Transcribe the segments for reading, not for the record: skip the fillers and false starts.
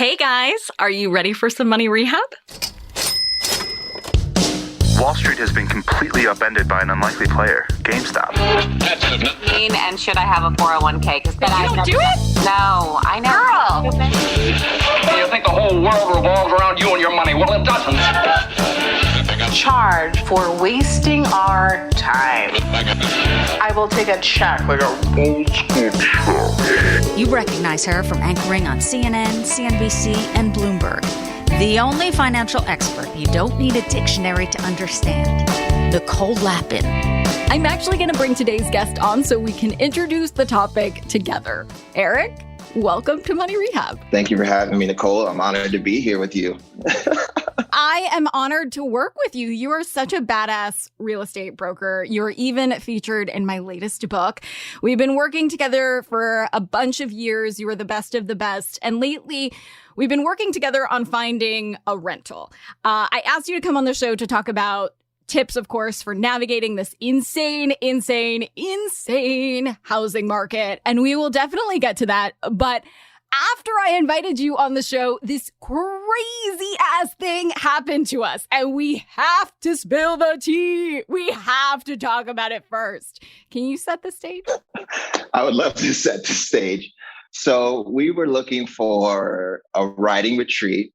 Hey guys, are you ready for some money rehab? Wall Street has been completely upended by an unlikely player, GameStop. And should I have a 401k? But you don't do it? No, I know. Girl. You think the whole world revolves around you and your money? Well, it doesn't. Charge for wasting our time. I will take a check like a old school check. You recognize her from anchoring on CNN, CNBC, and Bloomberg. The only financial expert you don't need a dictionary to understand. Nicole Lapin. I'm actually going to bring today's guest on so we can introduce the topic together. Erik, welcome to Money Rehab. Thank you for having me, Nicole. I'm honored to be here with you. I am honored to work with you. You are such a badass real estate broker. You're even featured in my latest book. We've been working together for a bunch of years. You are the best of the best. And lately, we've been working together on finding a rental. I asked you to come on the show to talk about tips, of course, for navigating this insane housing market. And we will definitely get to that. But after I invited you on the show, this crazy ass thing happened to us. And we have to spill the tea. We have to talk about it first. Can you set the stage? I would love to set the stage. So we were looking for a writing retreat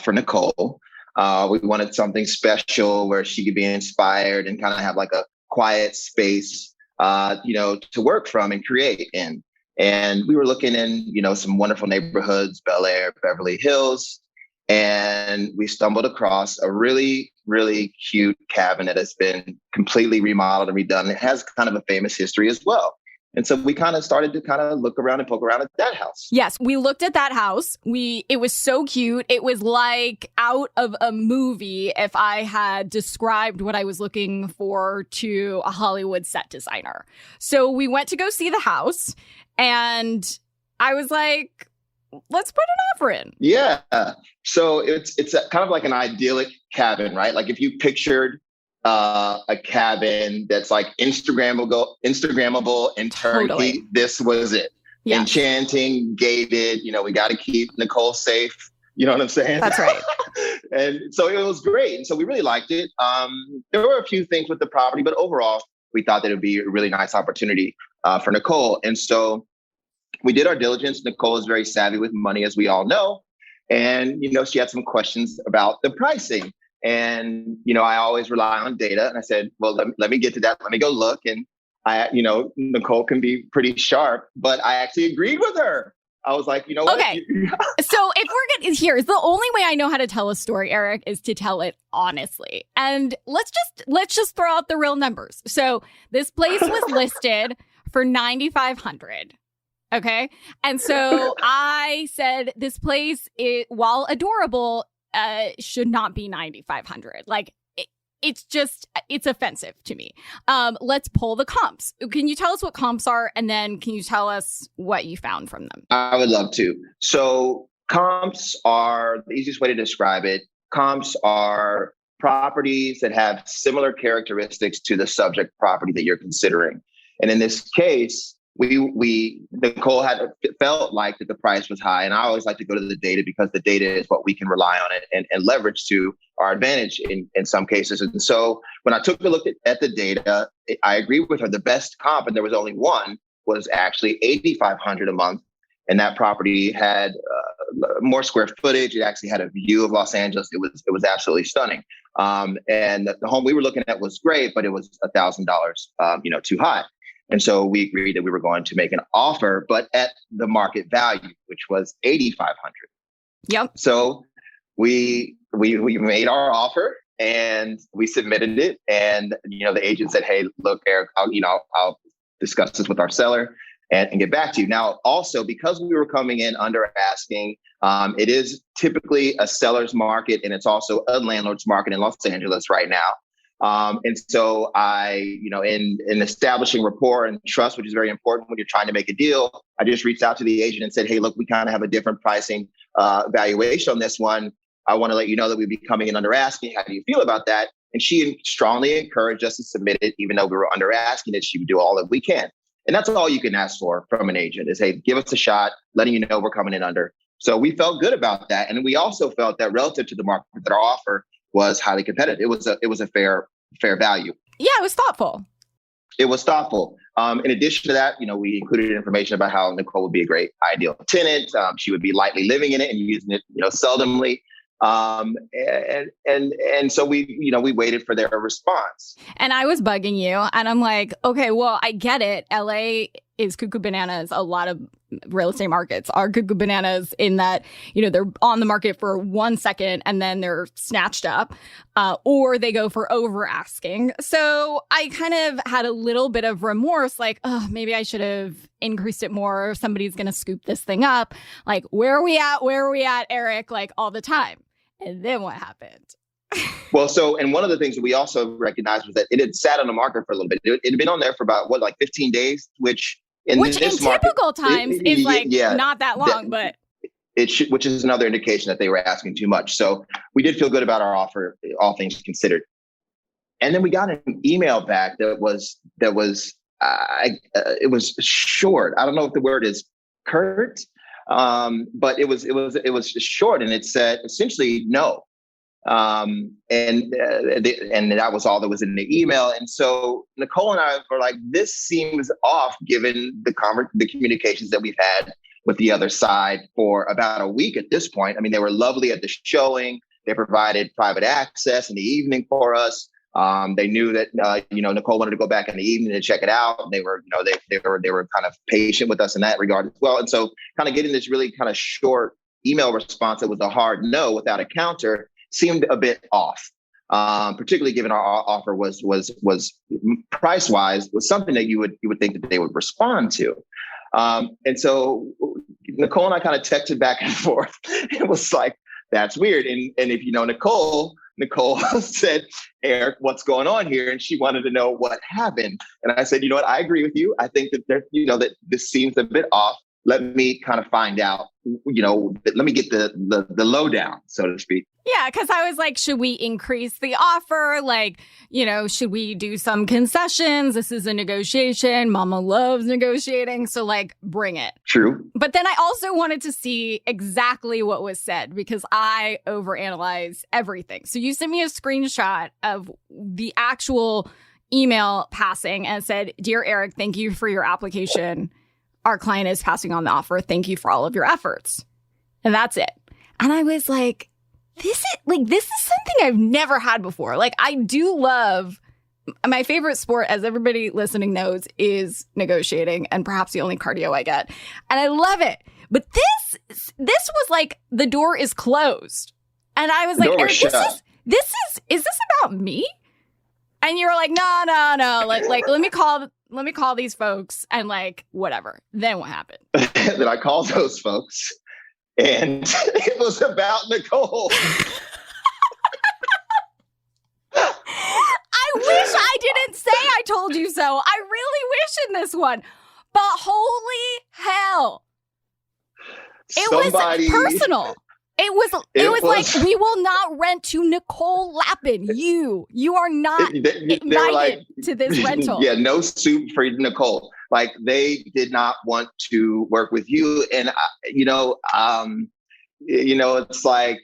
for Nicole. We wanted something special where she could be inspired and kind of have like a quiet space, to work from and create in. And we were looking in, some wonderful neighborhoods, Bel Air, Beverly Hills. And we stumbled across a really, really cute cabin that has been completely remodeled and redone. It has kind of a famous history as well. And so we kind of started to look around and poke around at that house. Yes, we looked at that house. It was so cute. It was like out of a movie if I had described what I was looking for to a Hollywood set designer. So we went to go see the house and I was like, let's put an offer in. Yeah. So it's kind of like an idyllic cabin, right? Like if you pictured a cabin that's like Instagrammable and turnkey. Totally. This was it. Yeah. Enchanting, gated. We got to keep Nicole safe. You know what I'm saying? That's right. And so it was great. And so we really liked it. There were a few things with the property, but overall, we thought that it would be a really nice opportunity for Nicole. And so we did our diligence. Nicole is very savvy with money, as we all know. And, she had some questions about the pricing. And, I always rely on data. And I said, well, let me get to that. Let me go look. And Nicole can be pretty sharp, but I actually agreed with her. I was like, what? Okay. So if we're going to, here's the only way I know how to tell a story, Erik, is to tell it honestly. And let's just throw out the real numbers. So this place was listed for $9,500. Okay. And so I said, this place, while adorable, should not be $9,500. Like it's offensive to me. Let's pull the comps. Can you tell us what comps are? And then can you tell us what you found from them? I would love to. So comps are the easiest way to describe it. Comps are properties that have similar characteristics to the subject property that you're considering. And in this case, Nicole had felt like that the price was high. And I always like to go to the data because the data is what we can rely on and leverage to our advantage in some cases. And so when I took a look at the data, I agree with her. The best comp, and there was only one, was actually $8,500 a month. And that property had more square footage. It actually had a view of Los Angeles. It was absolutely stunning. And the home we were looking at was great, but it was $1,000, too high. And so we agreed that we were going to make an offer, but at the market value, which was $8,500. Yep. So we made our offer and we submitted it. And, the agent said, hey, look, Erik, I'll discuss this with our seller and get back to you. Now, also, because we were coming in under asking, it is typically a seller's market and it's also a landlord's market in Los Angeles right now. And so I, in establishing rapport and trust, which is very important when you're trying to make a deal, I just reached out to the agent and said, hey, look, we kind of have a different pricing valuation on this one. I want to let you know that we'd be coming in under asking. How do you feel about that? And she strongly encouraged us to submit it, even though we were under asking it. She would do all that we can. And that's all you can ask for from an agent is, hey, give us a shot, letting you know we're coming in under. So we felt good about that. And we also felt that relative to the market, that our offer was highly competitive. It was a fair value. Yeah, it was thoughtful. It was thoughtful. In addition to that, we included information about how Nicole would be a great ideal tenant. She would be lightly living in it and using it, seldomly. And so we waited for their response. And I was bugging you, and I'm like, okay, well, I get it. LA is cuckoo bananas. A lot of real estate markets are cuckoo bananas in that, they're on the market for 1 second and then they're snatched up, or they go for over asking. So I kind of had a little bit of remorse, like, oh, maybe I should have increased it more. Somebody's going to scoop this thing up. Like, where are we at, Erik? Like, all the time. And then what happened? Well, and one of the things that we also recognized was that it had sat on the market for a little bit. It had been on there for about 15 days, which in typical times is not that long, but which is another indication that they were asking too much. So we did feel good about our offer, all things considered. And then we got an email back that was it was short. I don't know if the word is curt, but it was short, and it said essentially no. And that was all that was in the email. And so Nicole and I were like, this seems off given the communications that we've had with the other side for about a week at this point. I mean, they were lovely at the showing. They provided private access in the evening for us. They knew that, Nicole wanted to go back in the evening to check it out. And they were kind of patient with us in that regard as well. And so kind of getting this really kind of short email response that was a hard no without a counter seemed a bit off, particularly given our offer was price wise was something that you would think that they would respond to. And so Nicole and I kind of texted back and forth. It was like, that's weird. And if you know Nicole said, Erik, what's going on here? And she wanted to know what happened. And I said, you know what? I agree with you. I think that that this seems a bit off. Let me kind of find out, let me get the lowdown, so to speak. Yeah, because I was like, should we increase the offer? Like, should we do some concessions? This is a negotiation. Mama loves negotiating. So like, bring it. True. But then I also wanted to see exactly what was said because I overanalyze everything. So you sent me a screenshot of the actual email passing and said, "Dear Erik, thank you for your application. Our client is passing on the offer. Thank you for all of your efforts." And that's it. And I was like, this is something I've never had before. Like, I do love, my favorite sport, as everybody listening knows, is negotiating, and perhaps the only cardio I get. And I love it. But this was like, the door is closed. And I was like, Erik, is this about me? And you were like, no. Like, let me call these folks and like, whatever. Then what happened? Then I called those folks and it was about Nicole. I wish I didn't say I told you so. I really wish in this one. But holy hell. It was personal. It was like, we will not rent to Nicole Lappin. You are not invited to this rental. Yeah, no soup for Nicole. Like, they did not want to work with you. And, it's like,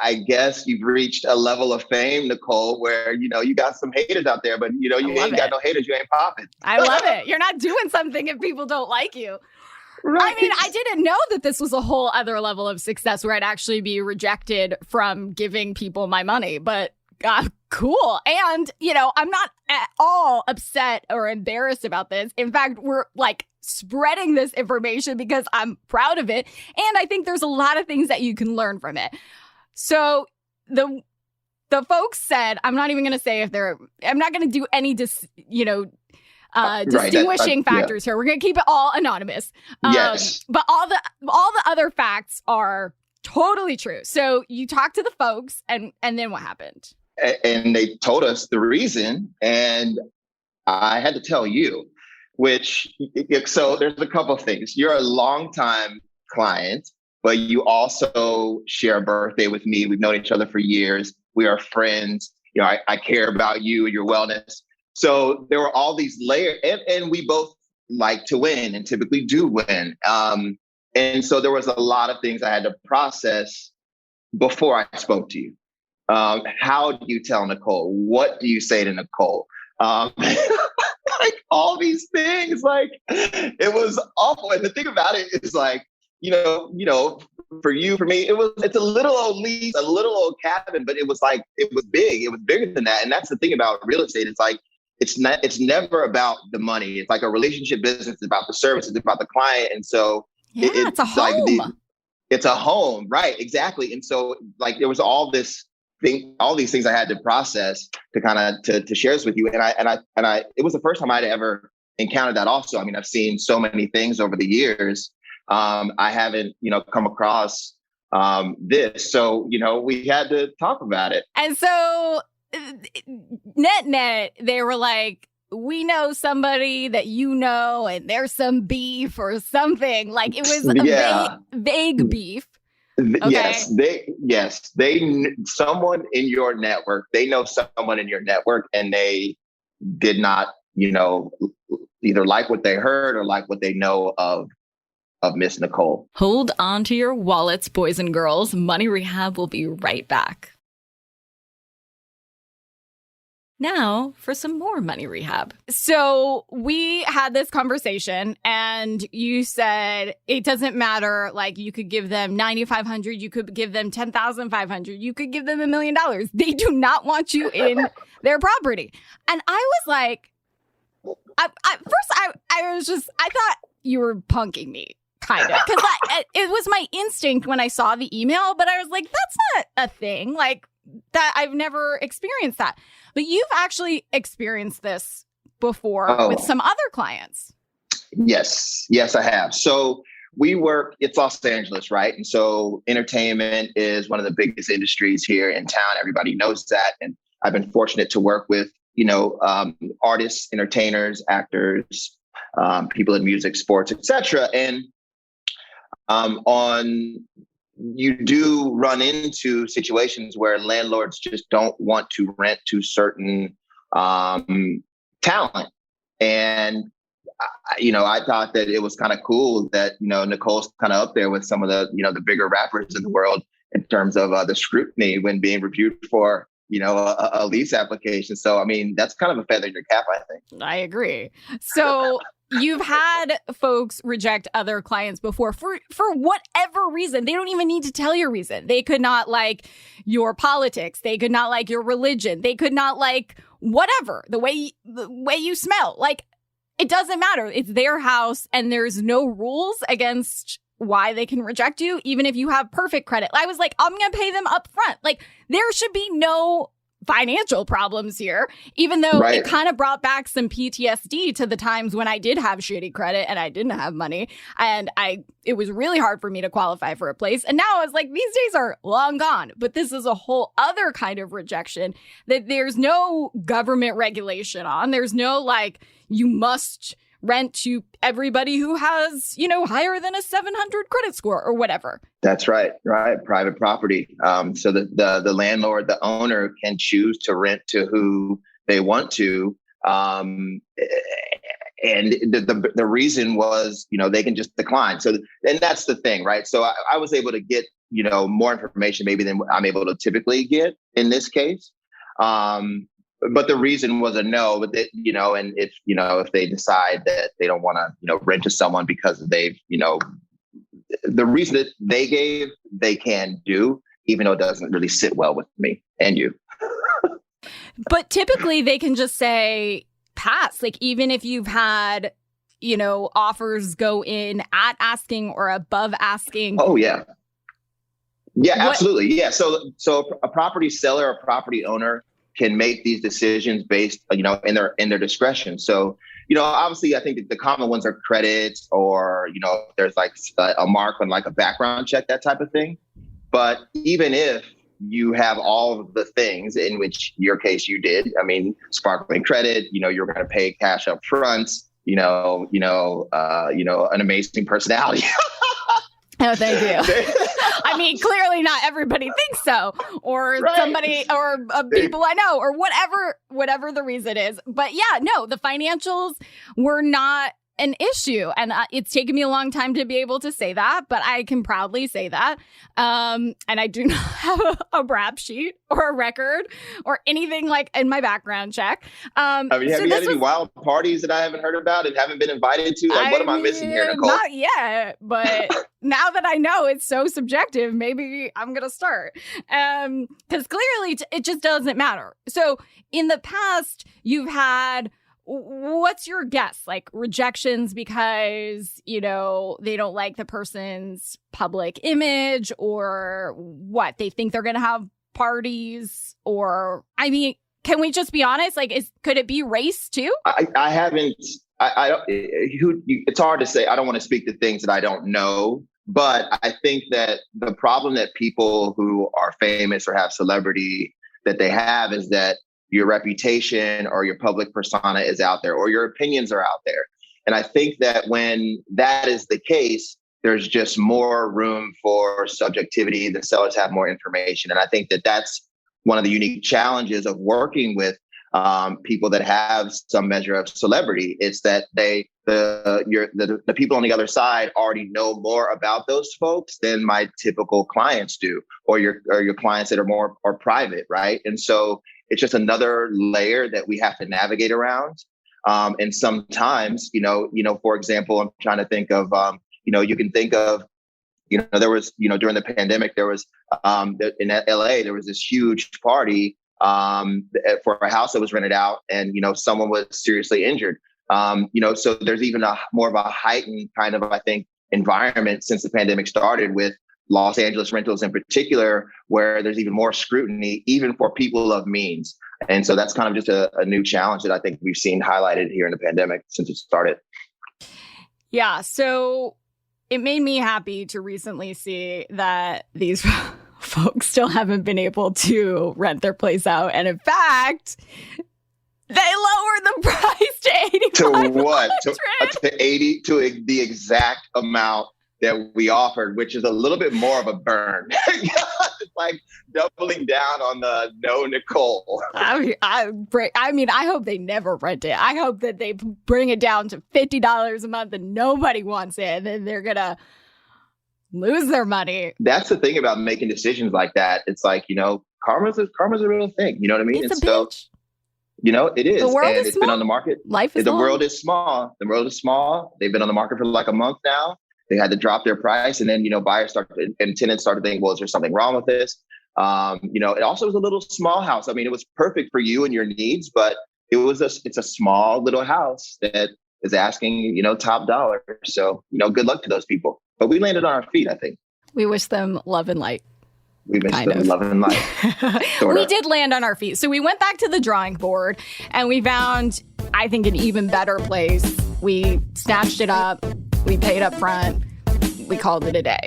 I guess you've reached a level of fame, Nicole, where, you got some haters out there, but, you ain't got no haters. You ain't popping. I love it. You're not doing something if people don't like you. Right. I mean, I didn't know that this was a whole other level of success where I'd actually be rejected from giving people my money, but cool. And, I'm not at all upset or embarrassed about this. In fact, we're like spreading this information because I'm proud of it. And I think there's a lot of things that you can learn from it. So the folks said, I'm not even going to say I'm not going to do any, distinguishing factors here. We're going to keep it all anonymous. Yes. But all the other facts are totally true. So you talked to the folks and then what happened? And they told us the reason. And I had to tell you, so there's a couple of things. You're a longtime client, but you also share a birthday with me. We've known each other for years. We are friends. I care about you and your wellness. So there were all these layers, and we both like to win and typically do win. And so there was a lot of things I had to process before I spoke to you. How do you tell Nicole? What do you say to Nicole? Like all these things, like it was awful. And the thing about it is like, for you, for me, it's a little old lease, a little old cabin, but it was big. It was bigger than that. And that's the thing about real estate. It's like, it's never about the money. It's like a relationship business. It's about the service. It's about the client. And so it's a home. It's a home. Right. Exactly. And so like, there was all these things I had to process to kind of, to share this with you. And I, it was the first time I'd ever encountered that also. I mean, I've seen so many things over the years. I haven't, come across this. So, we had to talk about it. And so net, they were like, we know somebody that and there's some beef or something. Like it was a vague beef. Okay. Someone in your network, they know someone in your network and they did not, either like what they heard or like what they know of Miss Nicole. Hold on to your wallets, boys and girls. Money Rehab will be right back. Now for some more Money Rehab. So we had this conversation and you said it doesn't matter. Like you could give them $9,500. You could give them $10,500. You could give them $1 million. They do not want you in their property. And I was like, I thought you were punking me. Kind of, because it was my instinct when I saw the email, but I was like, that's not a thing. Like that, I've never experienced that. But you've actually experienced this before with some other clients. Yes, I have. So it's Los Angeles, right? And so entertainment is one of the biggest industries here in town. Everybody knows that. And I've been fortunate to work with, artists, entertainers, actors, people in music, sports, etc. And you do run into situations where landlords just don't want to rent to certain talent. And, I thought that it was kind of cool that, Nicole's kind of up there with some of the, the bigger rappers in the world in terms of the scrutiny when being reviewed for, a lease application. So, I mean, that's kind of a feather in your cap, I think. I agree. So you've had folks reject other clients before for whatever reason. They don't even need to tell your reason. They could not like your politics. They could not like your religion. They could not like whatever, the way you smell. Like, it doesn't matter. It's their house and there's no rules against why they can reject you, even if you have perfect credit. I was like, I'm going to pay them up front. Like, there should be no financial problems here, even though it kind of brought back some PTSD to the times when I did have shitty credit and I didn't have money. And it was really hard for me to qualify for a place. And now I was like, these days are long gone. But this is a whole other kind of rejection that there's no government regulation on. There's no like, you must rent to everybody who has, higher than a 700 credit score or whatever. That's right. Private property. So the landlord, the owner can choose to rent to who they want to. And the reason was, they can just decline. So, and that's the thing, right? So I was able to get, more information maybe than I'm able to typically get in this case. But the reason was a no, but that, and if they decide that they don't want to, rent to someone because they've, the reason that they gave, they can do, even though it doesn't really sit well with me and you. But typically they can just say pass. Like, even if you've had, offers go in at asking or above asking. Oh, yeah. Yeah, absolutely. Yeah. So a property seller or property owner can make these decisions based, in their discretion. So, obviously, I think that the common ones are credits or, there's like a mark on like a background check, that type of thing. But even if you have all of the things in which your case you did, I mean, sparkling credit, you're going to pay cash up front, an amazing personality. Oh, thank you. I mean, clearly not everybody thinks so, or somebody, or people I know, or whatever the reason is. But yeah, no, the financials were not an issue. And it's taken me a long time to be able to say that, but I can proudly say that. And I do not have a rap sheet or a record or anything like in my background check. Have you had any wild parties that I haven't heard about and haven't been invited to? Like, what am I missing here, Nicole? Not yet, but now that I know it's so subjective, maybe I'm going to start. Because clearly it just doesn't matter. So in the past, you've had, what's your guess? Like rejections because, they don't like the person's public image, or what? They think they're going to have parties, or, can we just be honest? Like, could it be race too? I haven't, I don't, it's hard to say. I don't want to speak to things that I don't know, but I think that the problem that people who are famous or have celebrity that they have is that your reputation or your public persona is out there, or your opinions are out there. And I think that when that is the case, there's just more room for subjectivity. The sellers have more information. And I think that that's one of the unique challenges of working with people that have some measure of celebrity. It's that the people on the other side already know more about those folks than my typical clients do, or your clients that are more or private, right? And so it's just another layer that we have to navigate around. And sometimes, for example, I'm trying to think of, you can think of, there was, during the pandemic, there was in LA, there was this huge party for a house that was rented out, and, someone was seriously injured. So there's even more of a heightened kind of, I think, environment since the pandemic started, with Los Angeles rentals in particular, where there's even more scrutiny, even for people of means. And so that's kind of just a new challenge that I think we've seen highlighted here in the pandemic since it started. Yeah. So it made me happy to recently see that these folks still haven't been able to rent their place out. And in fact, they lowered the price to $8,500. To what? To the exact amount that we offered, which is a little bit more of a burn. It's like doubling down on the no Nicole. I hope they never rent it. I hope that they bring it down to $50 a month and nobody wants it, and then they're gonna lose their money. That's the thing about making decisions like that. It's like, karma's a real thing. You know what I mean? It's and so, bitch. It is. The world and is it's small. been on the market. Life is The long. world is small. The world is small. They've been on the market for like a month now. They had to drop their price, and then, buyers started and tenants started thinking, well, is there something wrong with this? It also was a little small house. I mean, it was perfect for you and your needs, but it's a small little house that is asking, top dollar. So, good luck to those people. But we landed on our feet, I think. We wish them love and light. We wish them love and light. We did land on our feet. So we went back to the drawing board and we found, I think, an even better place. We snatched it up. We paid up front. We called it a day.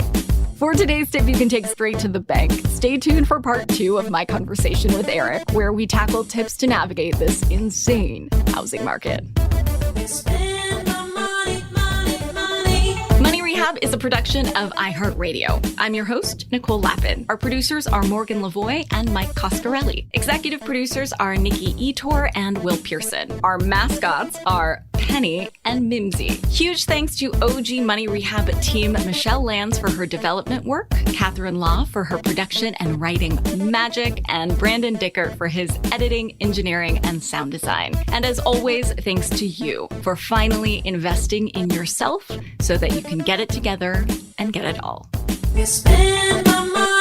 For today's tip you can take straight to the bank, stay tuned for part 2 of my conversation with Erik, where we tackle tips to navigate this insane housing market. Money Rehab is a production of iHeartRadio. I'm your host, Nicole Lappin. Our producers are Morgan Lavoie and Mike Coscarelli. Executive producers are Nikki Etor and Will Pearson. Our mascots are Penny and Mimsy. Huge thanks to OG Money Rehab team Michelle Lands for her development work, Catherine Law for her production and writing magic, and Brandon Dickert for his editing, engineering, and sound design. And as always, thanks to you for finally investing in yourself so that you can get it together and get it all. You spend my money.